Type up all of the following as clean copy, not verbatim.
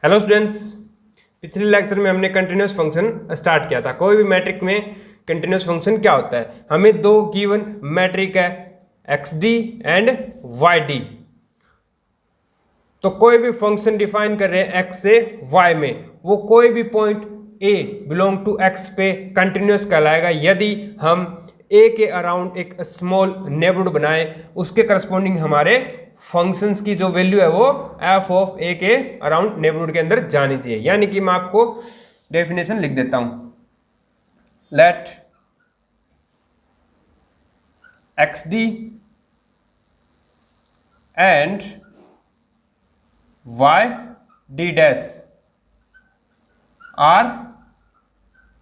Hello students, पिछले lecture में हमने कंटिन्यूस फंक्शन स्टार्ट किया था। कोई भी मैट्रिक में कंटिन्यूस फंक्शन क्या होता है, हमें दो गिवन मैट्रिक है X D and Y D. तो कोई भी फंक्शन डिफाइन कर रहे हैं एक्स से वाई में, वो कोई भी point A belong to X पे कंटिन्यूस कहलाएगा यदि हम ए के अराउंड एक स्मॉल नेबरहुड बनाए, उसके करस्पॉन्डिंग हमारे फंक्शंस की जो वैल्यू है वो एफ ऑफ ए के अराउंड नेबरहुड के अंदर जानी चाहिए। यानी कि मैं आपको डेफिनेशन लिख देता हूं। Let X D and Y D dash are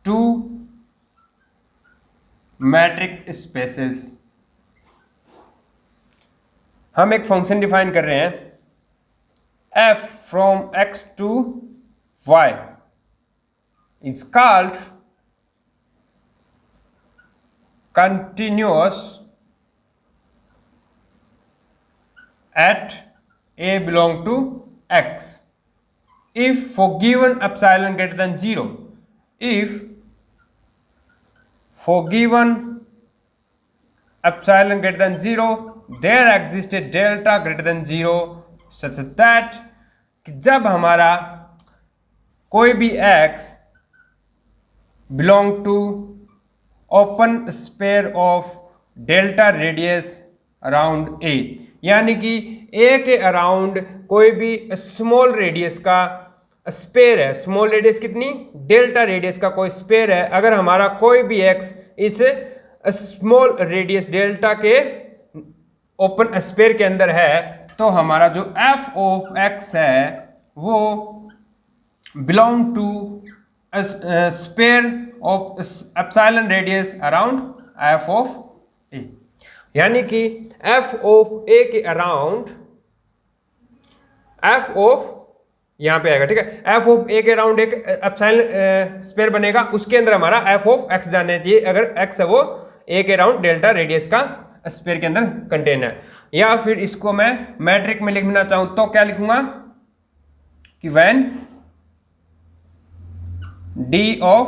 two metric spaces. हम एक फंक्शन डिफाइन कर रहे हैं f from x to y is called continuous at a belong to x if for given epsilon greater than 0, if for given epsilon greater than 0 there exists a delta greater than 0 such that कि जब हमारा कोई भी x belong to open sphere of delta radius around a, यानी कि a के around कोई भी स्मॉल रेडियस का स्पेयर है। स्मॉल रेडियस कितनी? डेल्टा रेडियस का कोई स्पेयर है। अगर हमारा कोई भी x इस स्मॉल रेडियस डेल्टा के ओपन स्पेयर के अंदर है, तो हमारा जो f ऑफ x है वो belong to sphere of epsilon radius around f of a। यानी कि f ऑफ a के अराउंड f ऑफ यहां पे आएगा, ठीक है। f ऑफ a के अराउंड एक एप्सिलॉन स्पेयर बनेगा, उसके अंदर हमारा f ऑफ x जाने चाहिए अगर x है वो a के अराउंड डेल्टा रेडियस का स्पेयर के अंदर कंटेन है। या फिर इसको मैं मैट्रिक में लिखना चाहूं तो क्या लिखूंगा कि when d of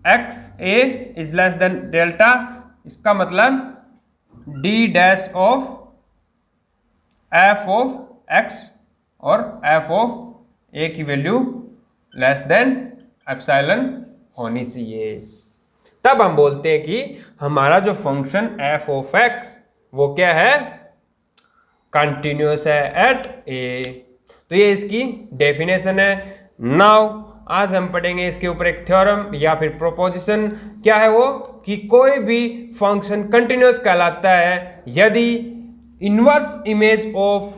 x a is less than delta, इसका मतलब d dash of f of x और f ऑफ a की वैल्यू लेस देन एप्सिलॉन होनी चाहिए। तब हम बोलते हैं कि हमारा जो फंक्शन f ऑफ x वो क्या है? कंटिन्यूअस है एट a। तो ये इसकी डेफिनेशन है। नाउ आज हम पढ़ेंगे इसके ऊपर एक थ्योरम या फिर प्रोपोजिशन। क्या है वो? कि कोई भी फंक्शन कंटिन्यूअस कहलाता है यदि inverse image of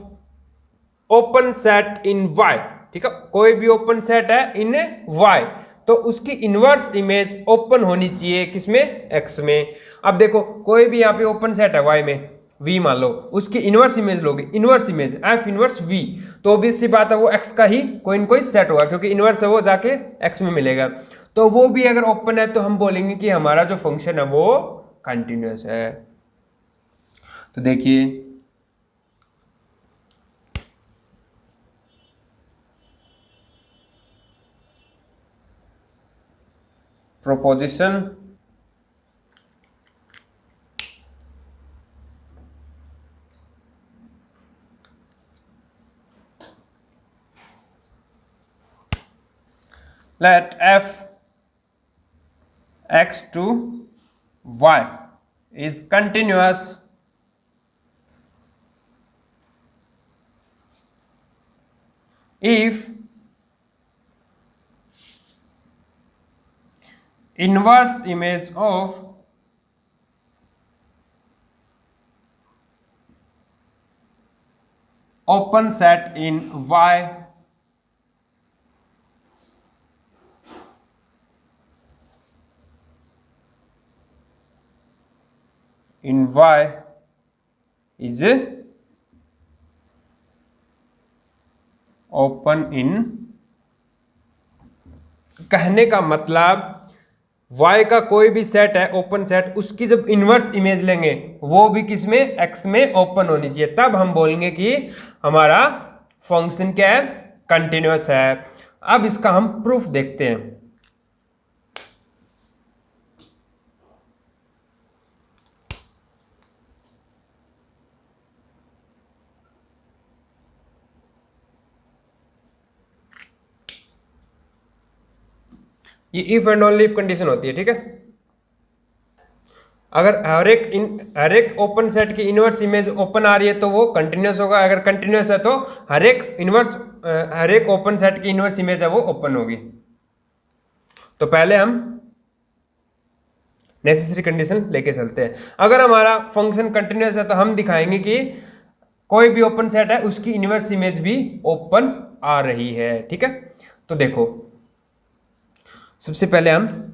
open set in y, ठीक है, कोई भी ओपन सेट है इन y तो उसकी इनवर्स इमेज ओपन होनी चाहिए किसमें? x में। अब देखो कोई भी यहाँ पे ओपन सेट है y में, v मान लो, उसकी इनवर्स इमेज लोगे, इनवर्स इमेज f इनवर्स v, तो ऑब्वियस सी बात है वो x का ही कोई न कोई सेट होगा क्योंकि इनवर्स है वो जाके x में मिलेगा। तो वो भी अगर ओपन है तो हम बोलेंगे कि हमारा जो फंक्शन है वो कंटिन्यूअस है। तो देखिए proposition let f x to y is continuous if inverse image of open set in y is open in, कहने का मतलब y का कोई भी सेट है ओपन सेट, उसकी जब इनवर्स इमेज लेंगे वो भी किसमें? x में ओपन होनी चाहिए। तब हम बोलेंगे कि हमारा फंक्शन क्या है? कंटिन्यूअस है। अब इसका हम प्रूफ देखते हैं। ये if and only if condition होती है, ठीक है। अगर हर एक ओपन सेट की इनवर्स इमेज ओपन आ रही है तो वो कंटिन्यूअस होगा, अगर कंटिन्यूअस है तो हर एक ओपन सेट की इनवर्स इमेज है वो ओपन होगी। तो पहले हम नेसेसरी कंडीशन लेके चलते हैं। अगर हमारा फंक्शन कंटिन्यूअस है तो हम दिखाएंगे कि कोई भी ओपन सेट है उसकी इनवर्स इमेज भी ओपन आ रही है, ठीक है। तो देखो सबसे पहले हम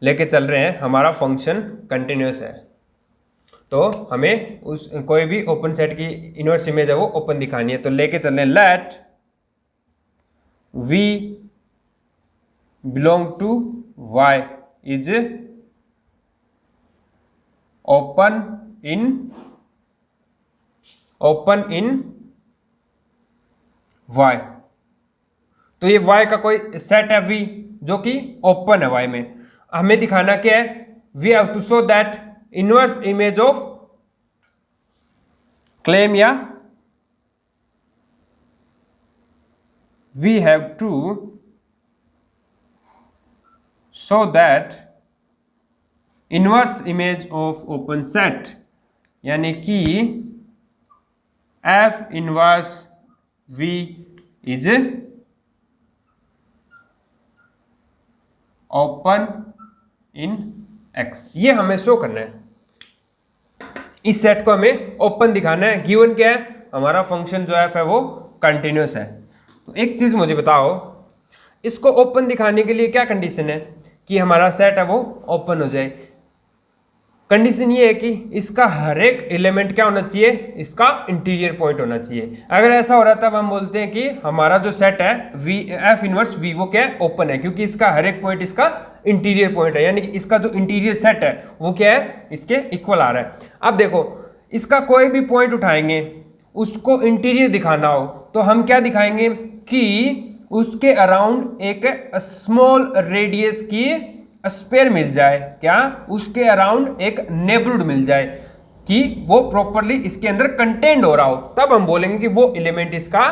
लेके चल रहे हैं, हमारा फंक्शन कंटिन्यूअस है तो हमें उस कोई भी ओपन सेट की इनवर्स इमेज है वो ओपन दिखानी है। तो लेके चल रहे हैं let v belong to y is open in y। तो ये y का कोई सेट है v जो कि ओपन है y में। हमें दिखाना क्या है, we have to show that inverse image of claim, या we have to show that inverse image of open set, यानी कि F inverse we is open in X. ये हमें शो करना है, इस सेट को हमें ओपन दिखाना है। गिवन क्या है, हमारा फंक्शन जो एफ है वो कंटिन्यूअस है। तो एक चीज मुझे बताओ, इसको ओपन दिखाने के लिए क्या कंडीशन है कि हमारा सेट है वो ओपन हो जाए। कंडीशन ये है कि इसका हर एक एलिमेंट क्या होना चाहिए, इसका इंटीरियर पॉइंट होना चाहिए। अगर ऐसा हो रहा तब हम बोलते हैं कि हमारा जो सेट है वी एफ इनवर्स वी वो क्या है, ओपन है, क्योंकि इसका हर एक पॉइंट इसका इंटीरियर पॉइंट है, यानी कि इसका जो इंटीरियर सेट है वो क्या है, इसके इक्वल आ रहा है। अब देखो इसका कोई भी पॉइंट उठाएंगे उसको इंटीरियर दिखाना हो तो हम क्या दिखाएंगे कि उसके अराउंड एक स्मॉल रेडियस की स्पेयर मिल जाए, क्या उसके अराउंड एक नेबरहुड मिल जाए कि वो प्रॉपरली इसके अंदर कंटेंट हो रहा हो, तब हम बोलेंगे कि वो एलिमेंट इसका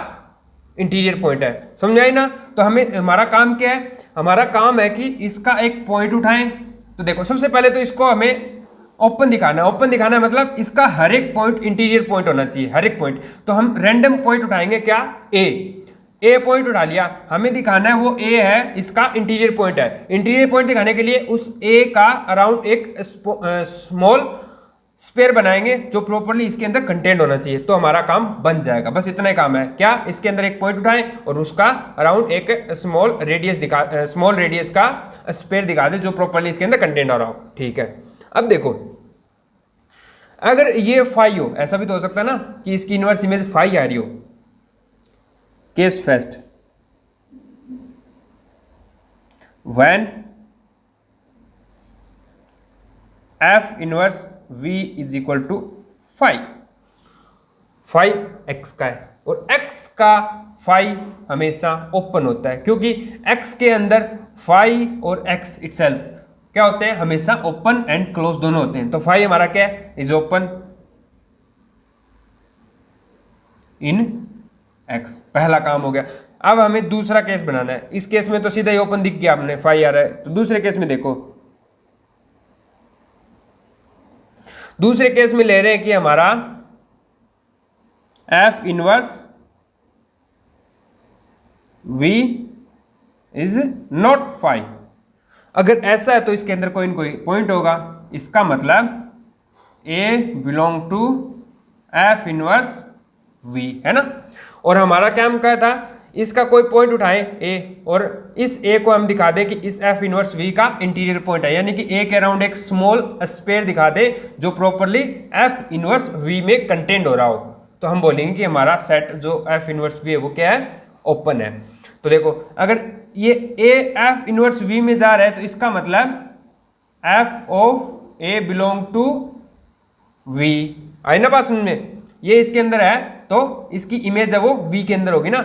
इंटीरियर पॉइंट है। समझ आई ना। तो हमें हमारा काम क्या है, हमारा काम है कि इसका एक पॉइंट उठाएं। तो देखो सबसे पहले तो इसको हमें ओपन दिखाना है। ओपन दिखाना है मतलब इसका हर एक पॉइंट इंटीरियर पॉइंट होना चाहिए, हर एक पॉइंट। तो हम रैंडम पॉइंट उठाएंगे, क्या ए पॉइंट उठा लिया, हमें दिखाना है वो ए है, इसका इंटीरियर पॉइंट है। इंटीरियर पॉइंट दिखाने के लिए उस ए का अराउंड एक स्मॉल स्पेयर बनाएंगे जो प्रॉपरली इसके अंदर कंटेंट होना चाहिए, तो हमारा काम बन जाएगा। बस इतना ही काम है, क्या इसके अंदर एक पॉइंट उठाएं और उसका अराउंड एक स्मॉल रेडियस का स्पेयर दिखा दे जो प्रॉपरली इसके अंदर कंटेंट हो रहा हो, ठीक है। अब देखो अगर ये फाई हो, ऐसा भी तो हो सकता है ना कि इसकी इनवर्स इमेज फाई आ रही हो। Case first, when f inverse we is equal to phi x का है और एक्स का फाई हमेशा ओपन होता है, क्योंकि एक्स के अंदर फाई और एक्स इटसेल्फ क्या होते हैं, हमेशा ओपन एंड क्लोज दोनों होते हैं। तो फाई हमारा क्या है, इज ओपन इन एक्स, पहला काम हो गया। अब हमें दूसरा केस बनाना है। इस केस में तो सीधा ही ओपन दिख गया, आपने फाई आ रहा है। तो दूसरे केस में देखो, दूसरे केस में ले रहे हैं कि हमारा f inverse we is not phi. अगर ऐसा है तो इसके अंदर कोई न कोई पॉइंट होगा, इसका मतलब A belong to F inverse V, है ना। और हमारा काम क्या था, इसका कोई पॉइंट उठाएं ए और इस ए को हम दिखा दें कि इस एफ इनवर्स वी का इंटीरियर पॉइंट है, यानी कि ए के अराउंड एक स्मॉल स्पेयर दिखा दे जो प्रॉपरली एफ इनवर्स वी में कंटेंट हो रहा हो, तो हम बोलेंगे कि हमारा सेट जो एफ इनवर्स वी है वो क्या है, ओपन है। तो देखो अगर ये ए एफ इनवर्स वी में जा रहा है तो इसका मतलब F of A belong to V, आई ना बात समझ में। ये इसके अंदर है तो इसकी इमेज है वो वी के अंदर होगी ना।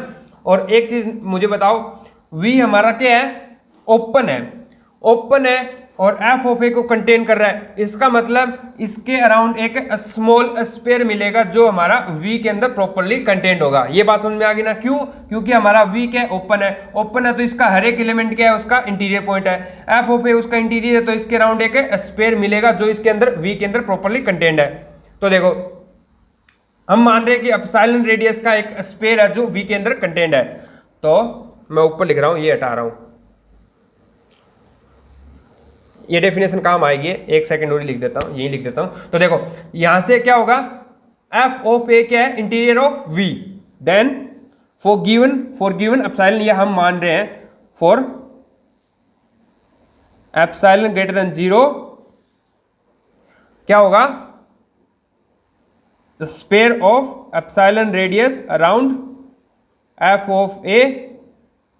और एक चीज मुझे बताओ, V हमारा क्या है, ओपन है, ओपन है और एफ ऑफ ए को कंटेन कर रहा है, इसका मतलब इसके अराउंड एक स्मॉल स्पेयर मिलेगा जो हमारा V के अंदर प्रॉपर्ली कंटेन्ड होगा। ये बात समझ में आ गई ना? क्यों? क्योंकि हमारा V क्या है, ओपन है, ओपन है तो इसका हर एक एलिमेंट क्या है, उसका इंटीरियर पॉइंट है, एफ ऑफ ए उसका इंटीरियर है तो इसके अराउंड एक स्पेयर मिलेगा जो इसके अंदर V के अंदर प्रॉपर्ली कंटेन्ड है। तो देखो हम मान रहे हैं कि एप्सिलॉन रेडियस का एक स्पेयर है जो V के अंदर कंटेन्ड है, तो मैं ऊपर लिख रहा हूं, ये हटा रहा हूं, ये डेफिनेशन काम आएगी, एक सेकंड और लिख देता हूं, यही लिख देता हूं। तो देखो यहां से क्या होगा, एफ ऑफ ए क्या है, interior of V, then for given epsilon, ये हम मान रहे हैं फॉर एप्सिलॉन ग्रेटर देन 0 क्या होगा, the sphere of epsilon radius around F of A,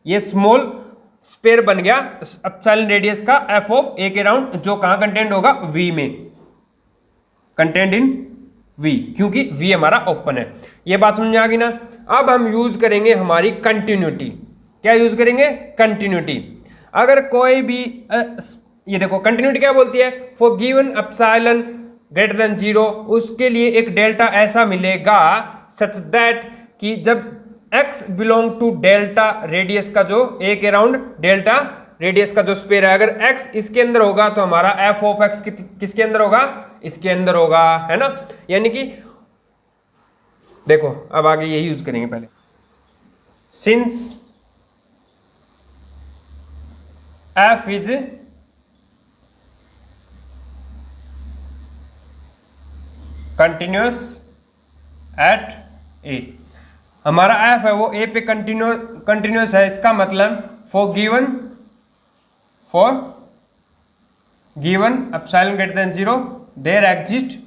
ये स्मॉल स्पेयर बन गया एप्सिलॉन रेडियस का एफ ऑफ ए के राउंड, जो कहां कंटेंट होगा, V में, कंटेंट इन V, क्योंकि V हमारा ओपन है। ये बात समझ में आ गई ना? अब हम यूज करेंगे हमारी कंटिन्यूटी। क्या यूज करेंगे? कंटिन्यूटी। अगर कोई भी ये देखो कंटिन्यूटी क्या बोलती है, for given epsilon greater than 0 उसके लिए एक डेल्टा ऐसा मिलेगा सच दैट कि जब x belong to delta radius का जो ए के राउंड डेल्टा रेडियस का जो स्पेयर है, अगर x इसके अंदर होगा तो हमारा f ऑफ x किसके अंदर होगा, इसके अंदर होगा, है ना? यानी कि देखो अब आगे यही यूज करेंगे पहले, since f is continuous at a, हमारा f है वो a पे कंटिन्यूअस है, इसका मतलब for given epsilon greater than 0 there exist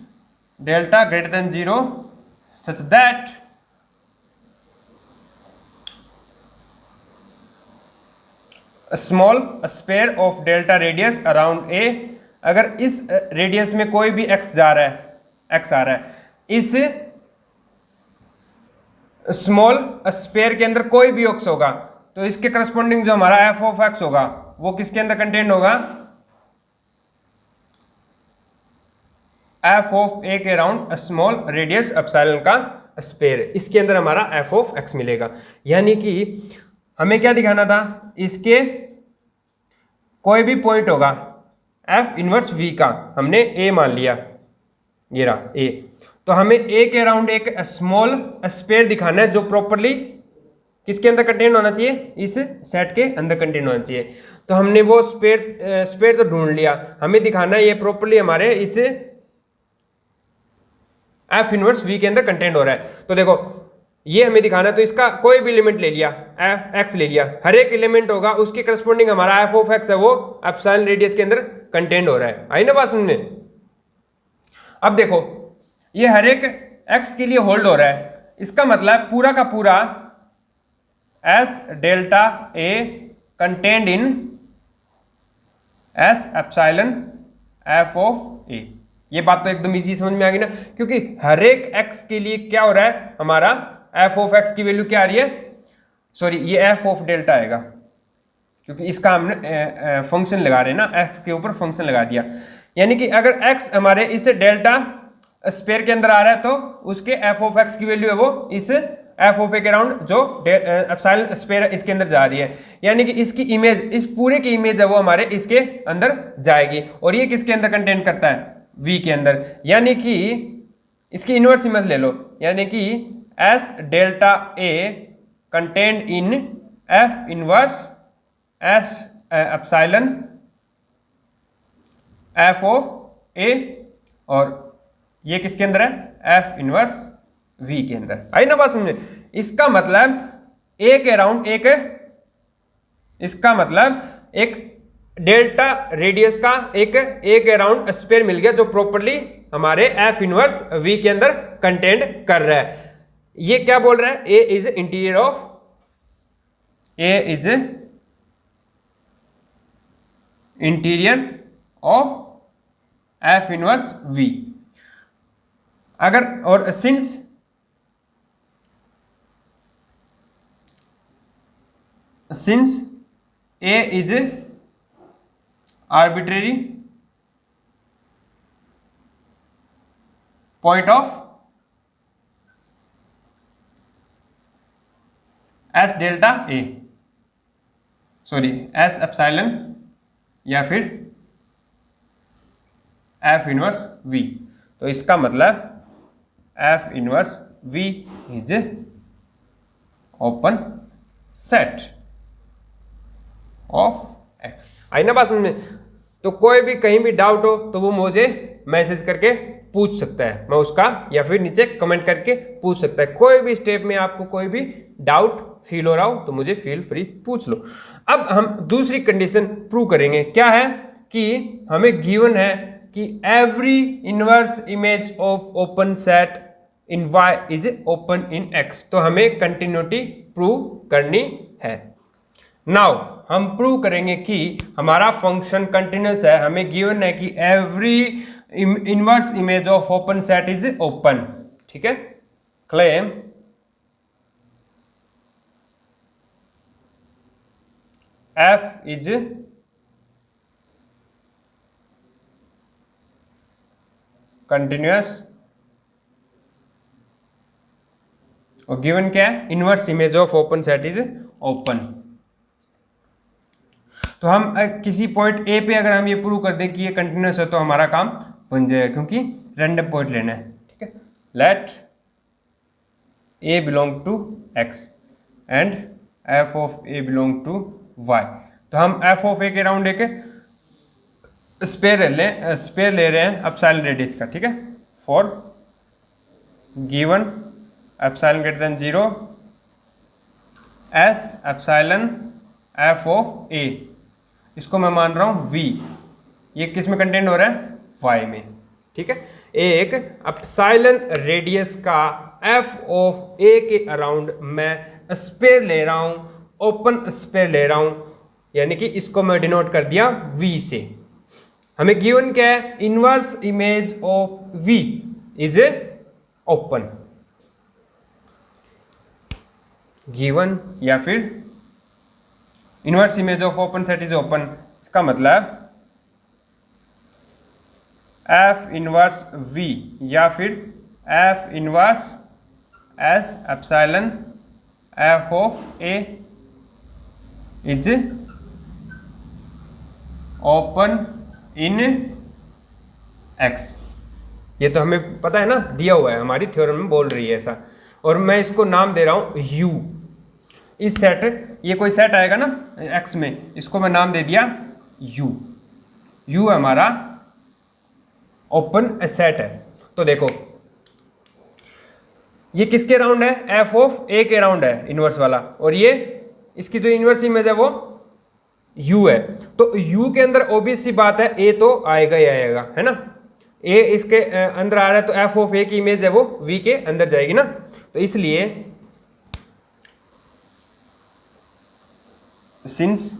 delta greater than 0 such that small sphere of delta radius around a, अगर इस रेडियस में कोई भी x जा रहा है, x आ रहा है, इस स्मॉल स्पेयर के अंदर कोई भी x होगा तो इसके करस्पॉन्डिंग जो हमारा f ऑफ x होगा वो किसके अंदर कंटेंट होगा, f ऑफ a के अराउंड स्मॉल रेडियस एप्सिलॉन का स्पेयर, इसके अंदर हमारा f ऑफ x मिलेगा। यानी कि हमें क्या दिखाना था, इसके कोई भी पॉइंट होगा f इनवर्स v का, हमने a मान लिया, ये रहा a, तो हमें a के अराउंड एक स्मॉल स्पेयर दिखाना है जो प्रॉपर्ली किसके अंदर कंटेन होना चाहिए, इस सेट के अंदर कंटेन होना चाहिए। तो हमने वो स्पेयर तो ढूंढ लिया, हमें दिखाना है ये प्रॉपर्ली हमारे इस f इनवर्स v के अंदर कंटेंट हो रहा है। तो देखो ये हमें दिखाना है, तो इसका कोई भी एलिमेंट ले लिया, f x ले लिया, हर एक एलिमेंट होगा उसके करस्पॉन्डिंग हमारा f ऑफ x है वो एप्सिलॉन रेडियस के अंदर कंटेंट हो रहा है। आई ना बात समझ में? अब देखो ये हर एक x के लिए होल्ड हो रहा है, इसका मतलब पूरा का पूरा s delta a contained in s epsilon f of a। ये बात तो एकदम इजी समझ में आ गई ना, क्योंकि हर एक x के लिए क्या हो रहा है, हमारा f ऑफ x की वैल्यू क्या आ रही है, सॉरी ये f ऑफ डेल्टा आएगा, क्योंकि इसका हमने फंक्शन लगा रहे हैं ना, x के ऊपर फंक्शन लगा दिया। यानी कि अगर x हमारे इस डेल्टा स्पेयर के अंदर आ रहा है तो उसके f ऑफ x की वैल्यू है वो इस f ऑफ a के राउंड जो एप्सिलॉन स्पेयर इसके अंदर जा रही है, यानी कि इसकी इमेज, इस पूरे की इमेज है वो हमारे इसके अंदर जाएगी। और ये किसके अंदर कंटेंट करता है, v के अंदर, यानी कि इसकी इनवर्स इमेज ले लो, यानी कि s delta a content in f inverse s epsilon f of a, और ये किसके अंदर है, f इनवर्स v के अंदर। आई ना बात समझे? इसका मतलब a के अराउंड एक, इसका मतलब एक डेल्टा रेडियस का एक a के अराउंड स्पेयर मिल गया जो प्रॉपर्ली हमारे f इनवर्स v के अंदर कंटेंट कर रहा है। ये क्या बोल रहा है, a is interior of, a is interior of f इनवर्स v। अगर और since since A is arbitrary point of S delta A, sorry S epsilon या फिर एफ इनवर्स वी। तो इसका मतलब F inverse we is open set of X. आई ना बात समझ में? तो कोई भी कहीं भी डाउट हो तो वो मुझे मैसेज करके पूछ सकता है, मैं उसका या फिर नीचे कमेंट करके पूछ सकता है। कोई भी स्टेप में आपको कोई भी डाउट फील हो रहा हो तो मुझे फील फ्री पूछ लो। अब हम दूसरी कंडीशन प्रूव करेंगे। क्या है कि हमें गिवन है कि every inverse image of open set in y is open in x। तो हमें कंटिन्यूटी प्रूव करनी है। नाउ हम प्रूव करेंगे कि हमारा फंक्शन कंटिन्यूस है। हमें गिवन है कि every inverse image of open set is open. ठीक है, क्लेम f इज कंटिन्यूस और गिवन क्या है, inverse image of open set is open. तो हम किसी पॉइंट ए पे अगर हम ये प्रूव कर दें कि ये कंटिन्यूस है तो हमारा काम बन जाएगा, क्योंकि रैंडम पॉइंट लेना है। ठीक है, let a belong to x and f of A belong to y. तो हम एफ ऑफ ए के राउंड ए के स्पेयर ले रहे हैं एप्सिलॉन रेडियस का। ठीक है, for given epsilon greater than 0 S epsilon F of A, इसको मैं मान रहा हूँ v। ये किस में कंटेंट हो रहा है, y में। ठीक है, एक एप्सिलॉन रेडियस का f ऑफ a के अराउंड मैं स्पेयर ले रहा हूँ, ओपन स्पेयर ले रहा हूँ, यानी कि इसको मैं डिनोट कर दिया v से। हमें गिवन क्या है, inverse image of v is open given, या फिर inverse image of open set is open. इसका मतलब एफ इनवर्स v या फिर F inverse S epsilon F of A is open in x। ये तो हमें पता है ना, दिया हुआ है, हमारी थ्योरम में बोल रही है ऐसा। और मैं इसको नाम दे रहा हूं u। इस सेट, ये कोई सेट आएगा ना x में, इसको मैं नाम दे दिया u। u हमारा ओपन सेट है। तो देखो ये किसके राउंड है, f ऑफ a के राउंड है, इनवर्स वाला। और ये इसकी जो इनवर्स इमेज है वो u है। तो u के अंदर ऑब्वियस सी बात है a तो आएगा ही आएगा, है ना। a इसके अंदर आ रहा है तो f ऑफ a की इमेज है वो v के अंदर जाएगी ना। तो इसलिए since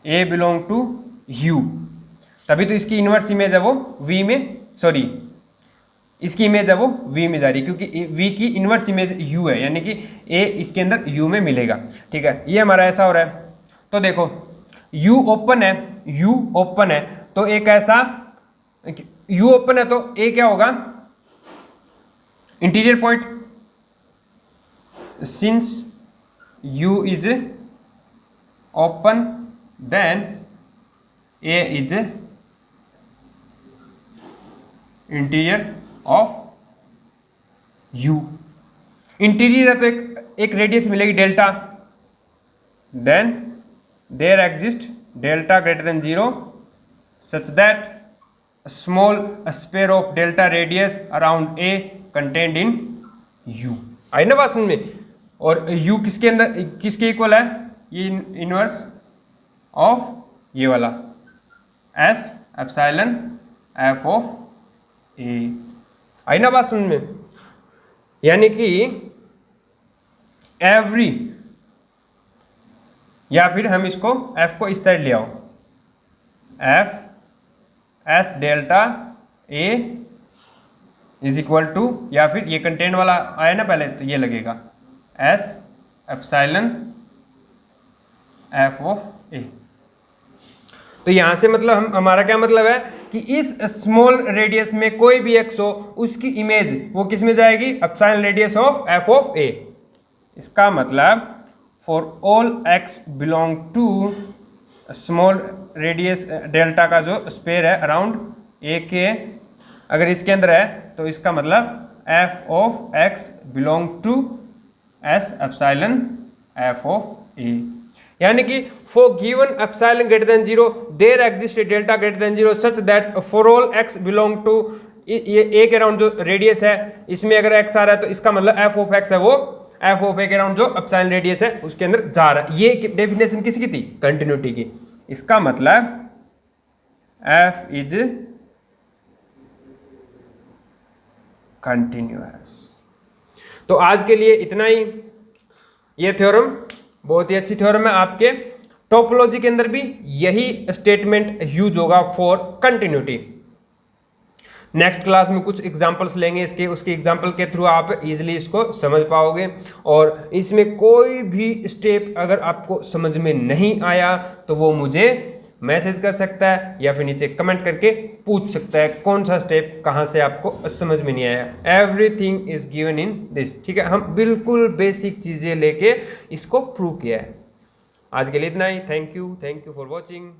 a belong to u, तभी तो इसकी इनवर्स इमेज है वो v में, सॉरी इसकी इमेज है वो v में जा रही है, क्योंकि v की इनवर्स इमेज u है, यानी कि a इसके अंदर u में मिलेगा। ठीक है, ये हमारा ऐसा हो रहा है। तो देखो u ओपन है, u ओपन है, तो एक ऐसा u ओपन है तो a क्या होगा, interior point. Since u is open then a is interior of u। Interior है तो एक रेडियस मिलेगी delta, then there exist delta greater than 0 such that small sphere of delta radius around a contained in u। आई ना बात समझ में। और u किसके अंदर, किसके इक्वल है, ये इनवर्स ऑफ ये वाला s epsilon f of a। आई ना बात समझ में। यानी कि एवरी, या फिर हम इसको f को इस साइड ले आओ, f s delta a is equal to, या फिर ये कंटेंट वाला आया ना पहले तो ये लगेगा s एप्सिलॉन एफ ऑफ ए। तो यहां से मतलब हमारा क्या मतलब है कि इस स्मॉल रेडियस में कोई भी एक्स हो उसकी इमेज वो किस में जाएगी, epsilon radius of F of A. इसका मतलब for all X belong to small radius delta का जो स्पेयर है अराउंड ए के, अगर इसके अंदर है तो इसका मतलब F of X belong to S epsilon F of A. यानी कि for given epsilon greater than 0 there exist delta greater than 0 such that for all X belong to, ये ए के अराउंड जो रेडियस है इसमें अगर एक्स आ रहा है तो इसका मतलब एफ ऑफ एक्स है वो एफ ऑफ ए के अराउंड जो एप्सिलॉन रेडियस है उसके अंदर जा रहा है। ये डेफिनेशन किसकी थी, कंटिन्यूटी की। इसका मतलब एफ इज कंटिन्यूअस। तो आज के लिए इतना ही। ये थ्योरम बहुत ही अच्छी थ्योरम है, आपके टोपोलॉजी के अंदर भी यही स्टेटमेंट यूज होगा फॉर कंटिन्यूटी। नेक्स्ट क्लास में कुछ एग्जांपल्स लेंगे इसके, उसके एग्जांपल के थ्रू आप इजीली इसको समझ पाओगे। और इसमें कोई भी स्टेप अगर आपको समझ में नहीं आया तो वो मुझे मैसेज कर सकता है या फिर नीचे कमेंट करके पूछ सकता है कौन सा स्टेप कहाँ से आपको समझ में नहीं आया। Everything is given in this, ठीक है। हम बिल्कुल बेसिक चीज़ें लेके इसको प्रूव किया है। आज के लिए इतना ही। Thank you for watching.